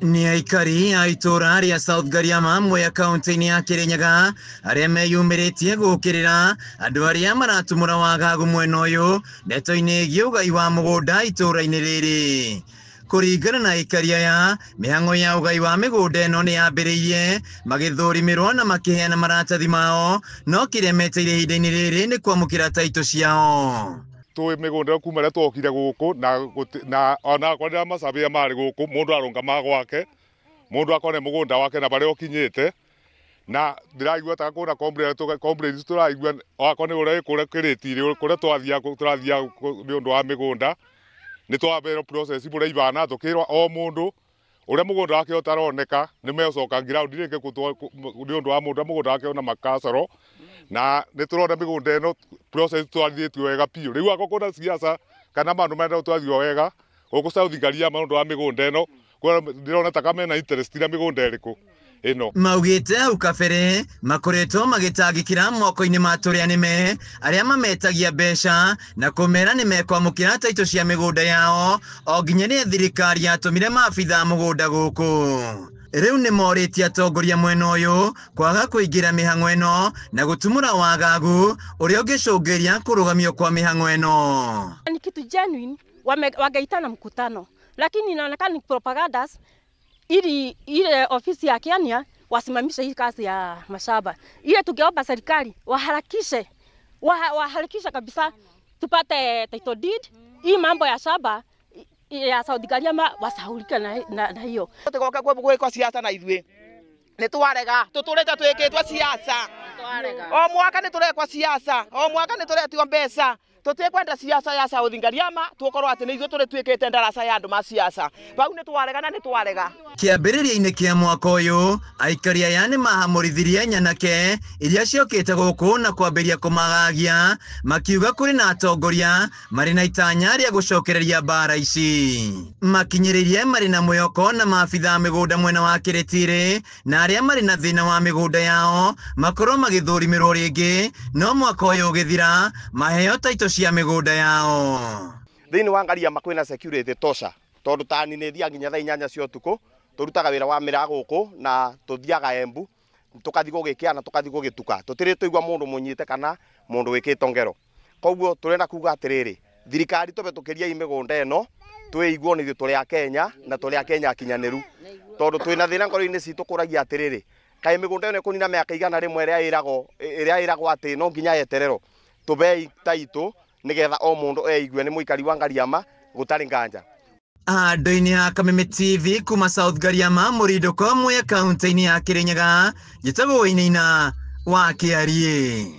Ni aikari a itura ria South Gariama mwe kaunti-ini ya Kirinyaga aria meyumiritie gukirira andu aria maratumura wagagu mwena uyu ndeto-ini igie ugai wa mugunda itura-ini riri. Kuringana na aikari aya, mihango ya ugai wa migunda ino ni yambiriirie magithurimirwo na makiheana maratathi mao, no kiria meteire ihinda-ini riri ni kwamukira taito ciao. Tuwe migunda kuma ria twokire guku na ona kwandira macabia mari guku mundu arunga magwake mundu akone mugunda wake na baria okinyite na ndiraigua ta kuna complaints turaigua akone ure kure kiritiri kure turathia ni undu wa migunda ni twabero process bure ibana tukirwa o mundu uria mugunda wake utaroneka ni mecoka ground ringi ni undu wa mundu mugunda wake ona makasaro na ni turona migunda ino process twathithio wega piu riu ako kuna siasa kana mandu menda twathio wega guku South Gariama undu wa migunda ino ndirona ta kama na interest ira migunda iriku ino. Maugite hau kabere makoretwo magitangikira moko-ini ma turia nime aria mametagia mbeca na kumera ni mekwamukira taito cia migunda yao o nginya ni thirikari yatumire maabitha mugunda guku. Riu ni moritie atongoria mwena uyu kwaga kuingira mihango ino na gutumura wagagu uria ungicungiria kurugamio kwa mihango ino. Ni kitu genuine wangeitana mkutano, lakini inaonekana ni propagandas ili ile ofisi ya Kenya wasimamishe hii kazi ya mashamba. Ile tungeomba serikali waharakisha kabisa tupate title deed. Hii mambo ya shamba ya South Gariama wasahulike na hiyo. Tugoka kwa siasa na ithuĩ ni twarega tuturete twikitwe siasa o mwaka ni turekwa siasa o mwaka ni turetio mbeca tutikwenda siasa ya South Gariama tukorwo ati ni ithuĩ turi twikite ndarasa ya andu ma siasa bau ni twarega na ni twarega. Kiambiriria-ini kia mwaka uyu aikari aya ni mahamurithirie nyanake iria ciokite guku na kwambiria kumagagia makiuga kuri na atongoria mari na itanya ria gucokereria mbara ici. Makinyiririe mari na mwihoko na maabitha migunda mwena wa Kiritiri na aria mari na thina wa migunda yao makorwo magithurimirwo ringi, no mwaka uyu ugithira maheo taito cia migunda yao. Thiini wa Gariama kwina security tosha tondu tani ni thia nginya thaa 8 cia utuku turutaga wira wa mira guku na tuthiaga Embu tukathi gugikiana tukathi gugituka tutiri tuigwa mundu munyite kana mundu wikite ngero. Koguo turenda kuga atiriri thirikari tubetukiria imigunda ino tweigwo ni turi a Kenya na turi a Kenya akinyaniru tondu twina thina ngoro-ini citu kuragia atiriri kai migunda ino kunina miaka igana rimwe iria iragwo ati no nginya yeterero tubei taito nigetha o mundu eigwe ni muikari wa Gariama gutari nganja. Andu-ini ya Kameme TV kuma South Gariama murindo kwa mwe kaunti-ini ya Kirinyaga gitagwo Wainaina wa Kiarie.